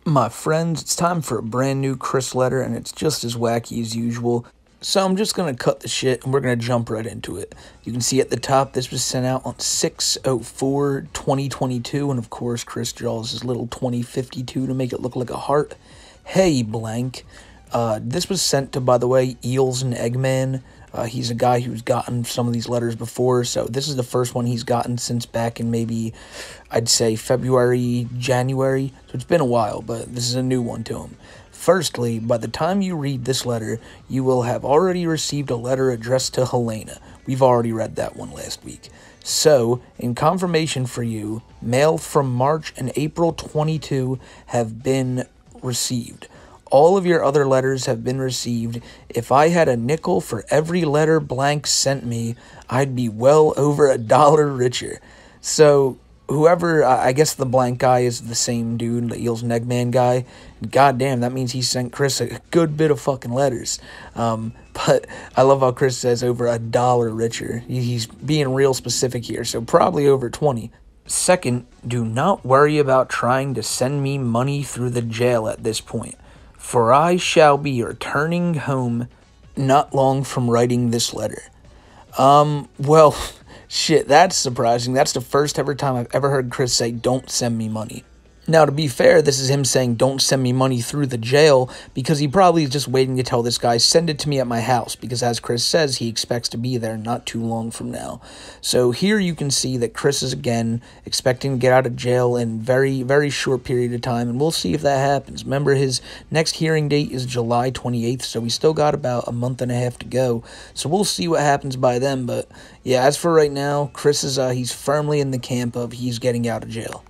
My friends, it's time for a brand new Chris letter, and it's just as wacky as usual. So I'm just going to cut the shit, and we're going to jump right into it. You can see at the top, this was sent out on 6/04/2022, and of course, Chris draws his little 2052 to make it look like a heart. Hey, blank. This was sent to, by the way, Eels and Eggman. He's a guy who's gotten some of these letters before, so this is the first one he's gotten since back in maybe, I'd say, February, January. So it's been a while, but this is a new one to him. Firstly, by the time you read this letter, you will have already received a letter addressed to Helena. We've already read that one last week. So, in confirmation for you, mail from March and April 22 have been received. All of your other letters have been received. If I had a nickel for every letter blank sent me, I'd be well over $1 richer. So, whoever, I guess the blank guy is the same dude, the Eels and Eggman guy. Goddamn, that means he sent Chris a good bit of fucking letters. But I love how Chris says over $1 richer. He's being real specific here, so probably over 20. Second, do not worry about trying to send me money through the jail at this point, for I shall be returning home not long from writing this letter. Well, shit, that's surprising. That's the first ever time I've ever heard Chris say, don't send me money. Now, to be fair, this is him saying, don't send me money through the jail, because he probably is just waiting to tell this guy, send it to me at my house, because as Chris says, he expects to be there not too long from now. So here you can see that Chris is, again, expecting to get out of jail in very, very short period of time, and we'll see if that happens. Remember, his next hearing date is July 28th, so we still got about a month and a half to go, so we'll see what happens by then, but yeah, as for right now, Chris is, he's firmly in the camp of he's getting out of jail.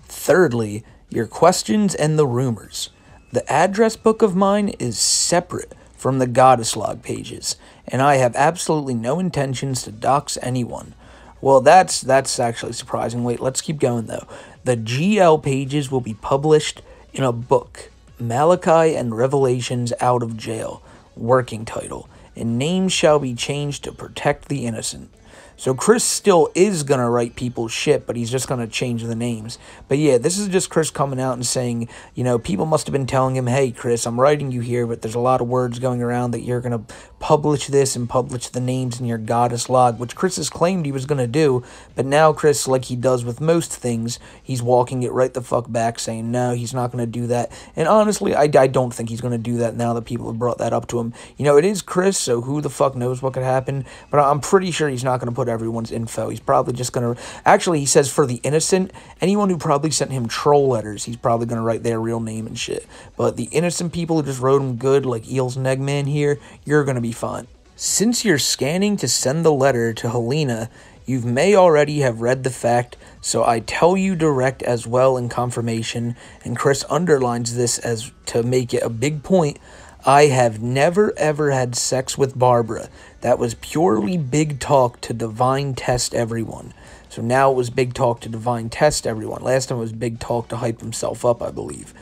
Thirdly, your questions and the rumors. The address book of mine is separate from the Goddess Log pages, and I have absolutely no intentions to dox anyone. Well, that's actually surprising. Wait, let's keep going, though. The GL pages will be published in a book, Malachi and Revelations Out of Jail, working title, and names shall be changed to protect the innocent. So Chris still is going to write people's shit, but he's just going to change the names. But yeah, this is just Chris coming out and saying, you know, people must have been telling him, hey, Chris, I'm writing you here, but there's a lot of words going around that you're going to publish this and publish the names in your Goddess Log, which Chris has claimed he was going to do. But now Chris, like he does with most things, he's walking it right the fuck back, saying, no, he's not going to do that. And honestly, I don't think he's going to do that now that people have brought that up to him. You know, it is Chris, so who the fuck knows what could happen. But I'm pretty sure he's not going to put everyone's info. He's probably just going to... Actually, he says for the innocent, anyone who probably sent him troll letters, he's probably going to write their real name and shit. But the innocent people who just wrote him good, like Eels and Eggman here, you're going to be fine. Since you're scanning to send the letter to Helena, you may already have read the fact, so I tell you direct as well in confirmation, and Chris underlines this as to make it a big point. I have never ever had sex with Barbara. That was purely big talk to divine test everyone. So now it was big talk to divine test everyone. Last time it was big talk to hype himself up, I believe.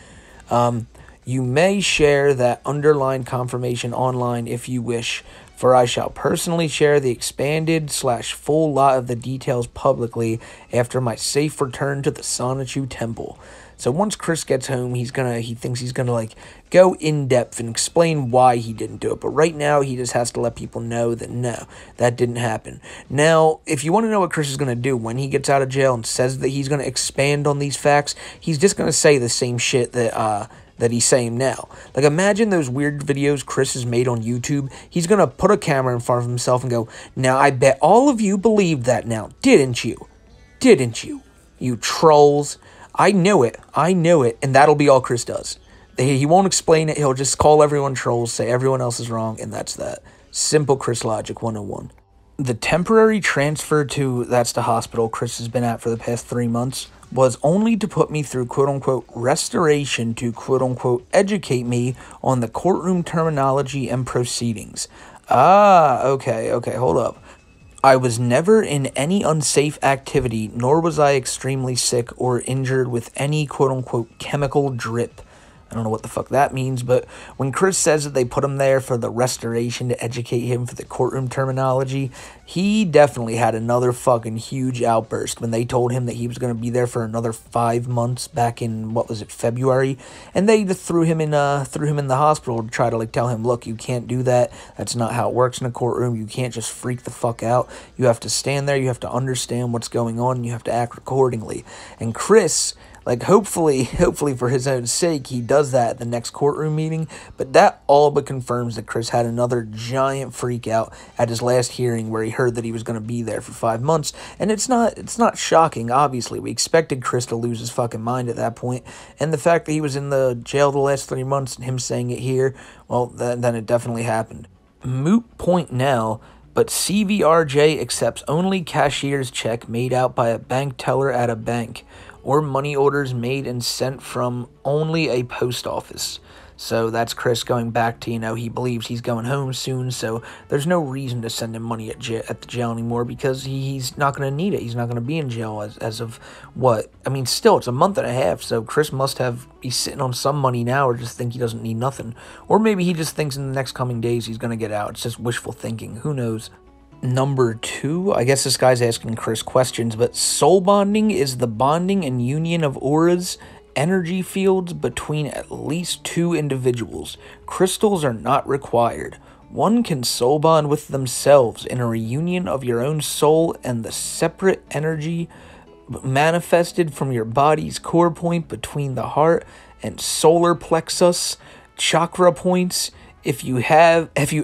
You may share that underlined confirmation online if you wish, for I shall personally share the expanded/full lot of the details publicly after my safe return to the Sonichu Temple. So once Chris gets home, he thinks he's gonna like go in depth and explain why he didn't do it. But right now, he just has to let people know that no, that didn't happen. Now, if you want to know what Chris is gonna do when he gets out of jail and says that he's gonna expand on these facts, he's just gonna say the same shit that he's saying now. Like, imagine those weird videos Chris has made on YouTube. He's gonna put a camera in front of himself and go, now I bet all of you believed that now, didn't you? Didn't you? You trolls. I knew it, and that'll be all Chris does. He won't explain it, he'll just call everyone trolls, say everyone else is wrong, and that's that. Simple Chris logic 101. The temporary transfer to that's the hospital Chris has been at for the past 3 months was only to put me through quote-unquote restoration to quote-unquote educate me on the courtroom terminology and proceedings. Okay, hold up. I was never in any unsafe activity, nor was I extremely sick or injured with any quote-unquote chemical drip. I don't know what the fuck that means, but when Chris says that they put him there for the restoration to educate him for the courtroom terminology, he definitely had another fucking huge outburst when they told him that he was going to be there for another 5 months back in, what was it, February, and they threw him in the hospital to try to, like, tell him, look, you can't do that, that's not how it works in a courtroom, you can't just freak the fuck out, you have to stand there, you have to understand what's going on, and you have to act accordingly. And Chris, like, hopefully for his own sake, he does that at the next courtroom meeting, but that all but confirms that Chris had another giant freak out at his last hearing where he heard that he was going to be there for 5 months, and it's not shocking, obviously. We expected Chris to lose his fucking mind at that point, and the fact that he was in the jail the last 3 months and him saying it here, well, then it definitely happened. Moot point now, but CVRJ accepts only cashier's check made out by a bank teller at a bank, or money orders made and sent from only a post office. So that's Chris going back to, he believes he's going home soon, so there's no reason to send him money at the jail anymore because he's not going to need it. He's not going to be in jail as of what? I mean, still, it's a month and a half, so Chris must be sitting on some money now or just think he doesn't need nothing. Or maybe he just thinks in the next coming days he's going to get out. It's just wishful thinking. Who knows? Number 2, I guess this guy's asking Chris questions, but soul bonding is the bonding and union of auras, energy fields between at least 2 individuals. Crystals are not required. One can soul bond with themselves in a reunion of your own soul and the separate energy manifested from your body's core point between the heart and solar plexus chakra points. If you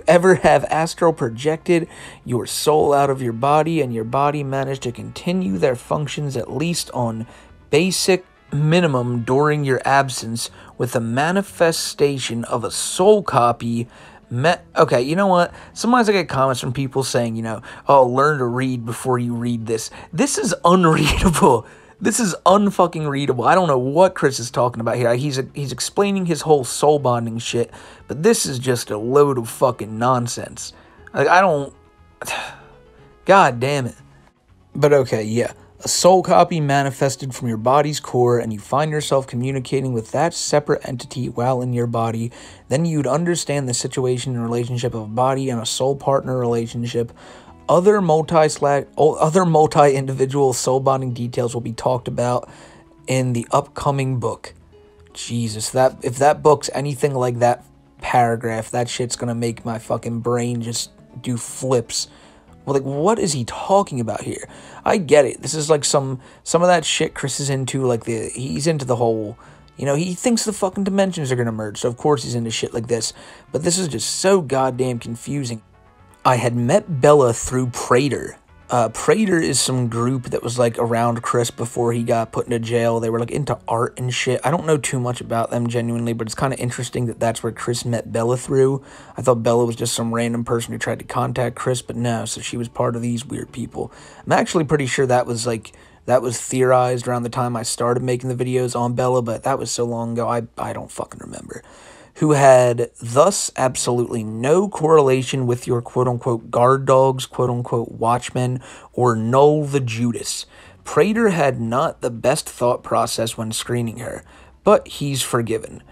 ever have astral projected your soul out of your body and your body managed to continue their functions at least on basic minimum during your absence with a manifestation of a soul copy. Okay, you know what? Sometimes I get comments from people saying, oh, learn to read before you read this. This is unreadable. This is unfucking readable. I don't know what Chris is talking about here. He's explaining his whole soul bonding shit, but this is just a load of fucking nonsense. Like, I don't... God damn it. But okay, yeah. A soul copy manifested from your body's core, and you find yourself communicating with that separate entity while in your body, then you'd understand the situation and relationship of a body and a soul partner relationship. Other multi-individual soul bonding details will be talked about in the upcoming book. Jesus, if that book's anything like that paragraph, that shit's gonna make my fucking brain just do flips. Well, like, what is he talking about here? I get it. This is like some of that shit Chris is into, like he's into the whole, he thinks the fucking dimensions are gonna merge, so of course he's into shit like this. But this is just so goddamn confusing. I had met Bella through Prater. Prater is some group that was like around Chris before he got put into jail. They were like into art and shit. I don't know too much about them genuinely, but it's kind of interesting that that's where Chris met Bella through. I thought Bella was just some random person who tried to contact Chris, but no, so she was part of these weird people. I'm actually pretty sure that was theorized around the time I started making the videos on Bella, but that was so long ago, I don't fucking remember. Who had thus absolutely no correlation with your quote-unquote guard dogs, quote-unquote watchmen, or Noel the Judas. Prater had not the best thought process when screening her, but he's forgiven.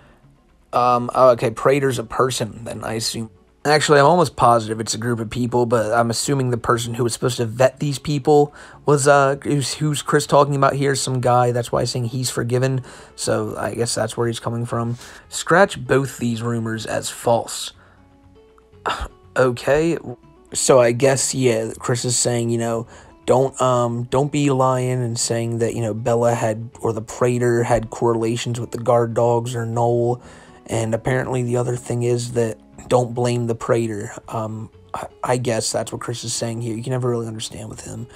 Okay, Prater's a person, then, I assume. Actually, I'm almost positive it's a group of people, but I'm assuming the person who was supposed to vet these people was, who's Chris talking about here, some guy. That's why he's saying he's forgiven, so I guess that's where he's coming from. Scratch both these rumors as false. Okay, so I guess, yeah, Chris is saying, don't be lying and saying that, Bella had, or the Prater had correlations with the guard dogs or Noel, and apparently the other thing is that don't blame the Prater. I guess that's what Chris is saying here. You can never really understand with him.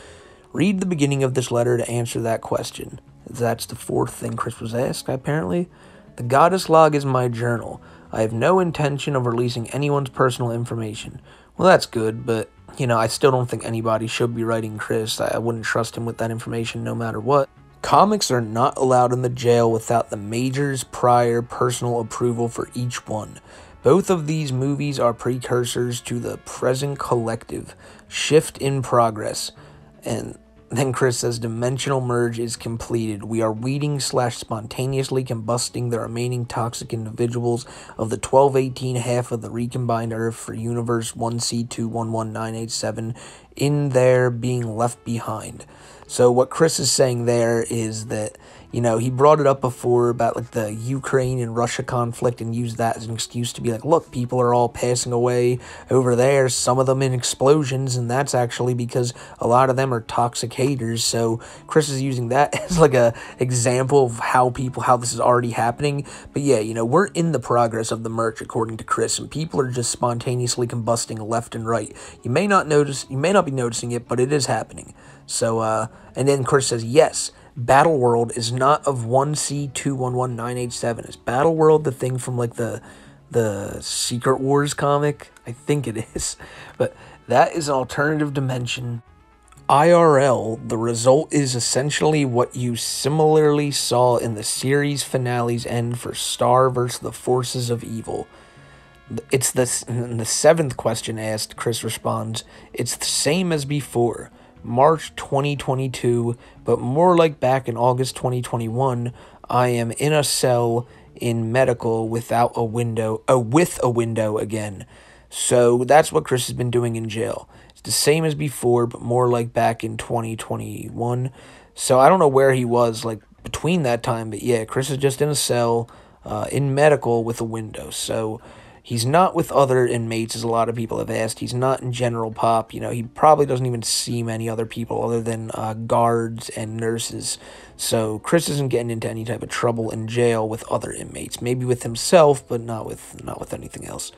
Read the beginning of this letter to answer that question. That's the 4th thing Chris was asked, apparently. The Goddess Log is my journal. I have no intention of releasing anyone's personal information. Well, that's good, but, I still don't think anybody should be writing Chris. I wouldn't trust him with that information no matter what. Comics are not allowed in the jail without the Major's prior personal approval for each one. Both of these movies are precursors to the present collective shift in progress, and Then Chris says, dimensional merge is completed. We are weeding/spontaneously combusting the remaining toxic individuals of the 1218 half of the recombined Earth for universe 1C211987 in there being left behind. So what Chris is saying there is that, you know, he brought it up before about like the Ukraine and Russia conflict and used that as an excuse to be like, look, people are all passing away over there, some of them in explosions, and that's actually because a lot of them are toxic haters. So Chris is using that as like a example of how this is already happening. But yeah, you know, we're in the progress of the merge according to Chris, and people are just spontaneously combusting left and right. You may not be noticing it, but it is happening. So, and then Chris says, yes, Battleworld is not of 1C211987. Is Battleworld the thing from, like, the Secret Wars comic? I think it is. But that is an alternative dimension. IRL, the result is essentially what you similarly saw in the series finale's end for Star vs. the Forces of Evil. It's the seventh question asked, Chris responds, it's the same as before. March 2022, but more like back in August 2021, I am in a cell in medical with a window again. So that's what Chris has been doing in jail. It's the same as before, but more like back in 2021. So I don't know where he was like between that time, but yeah, Chris is just in a cell in medical with a window. So he's not with other inmates, as a lot of people have asked. He's not in general pop. You know, he probably doesn't even see many other people other than guards and nurses. So Chris isn't getting into any type of trouble in jail with other inmates. Maybe with himself, but not with anything else.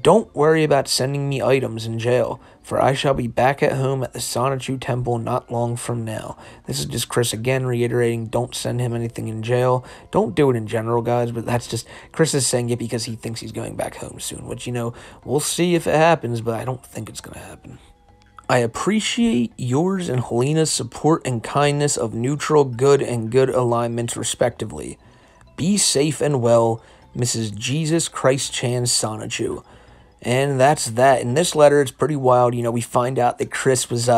Don't worry about sending me items in jail, for I shall be back at home at the Sonichu Temple not long from now. This is just Chris again reiterating, don't send him anything in jail. Don't do it in general, guys, but that's just, Chris is saying it because he thinks he's going back home soon, which, you know, we'll see if it happens, but I don't think it's going to happen. I appreciate yours and Helena's support and kindness of neutral, good, and good alignments, respectively. Be safe and well, Mrs. Jesus Christ Chan Sonichu. And that's that. In this letter, it's pretty wild. You know, we find out that Chris was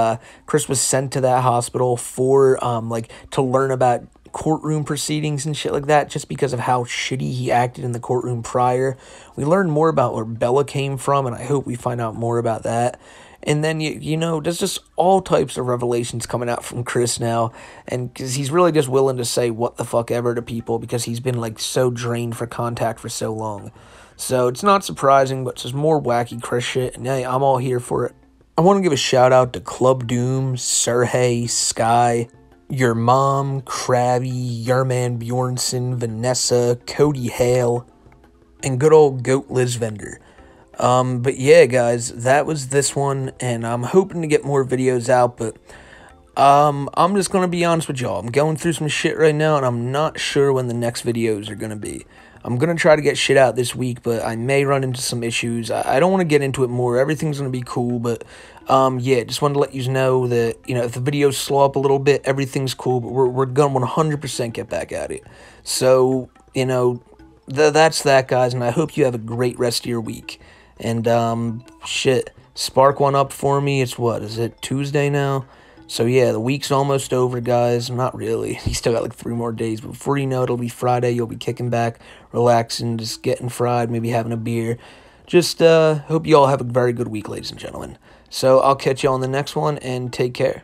sent to that hospital for to learn about courtroom proceedings and shit like that, just because of how shitty he acted in the courtroom prior. We learn more about where Bella came from, and I hope we find out more about that. And then, you know, there's just all types of revelations coming out from Chris now. And because he's really just willing to say what the fuck ever to people because he's been, like, so drained for contact for so long. So it's not surprising, but it's just more wacky Chris shit. And hey, I'm all here for it. I want to give a shout out to Club Doom, Sergey, Sky, your mom, Krabby, Yarman Bjornson, Vanessa, Cody Hale, and good old Goat Liz Vendor. But yeah, guys, that was this one, and I'm hoping to get more videos out, but, I'm just gonna be honest with y'all. I'm going through some shit right now, and I'm not sure when the next videos are gonna be. I'm gonna try to get shit out this week, but I may run into some issues. I don't want to get into it more. Everything's gonna be cool, but, yeah, just wanted to let you know that, you know, if the videos slow up a little bit, everything's cool, but we're gonna 100% get back at it. So, you know, that's that, guys, and I hope you have a great rest of your week. And, shit, spark one up for me. It's what, is it Tuesday now? So, yeah, the week's almost over, guys. Not really. You still got, like, 3 more days. But before you know it, it'll be Friday. You'll be kicking back, relaxing, just getting fried, maybe having a beer. Just, hope you all have a very good week, ladies and gentlemen. So, I'll catch you on the next one, and take care.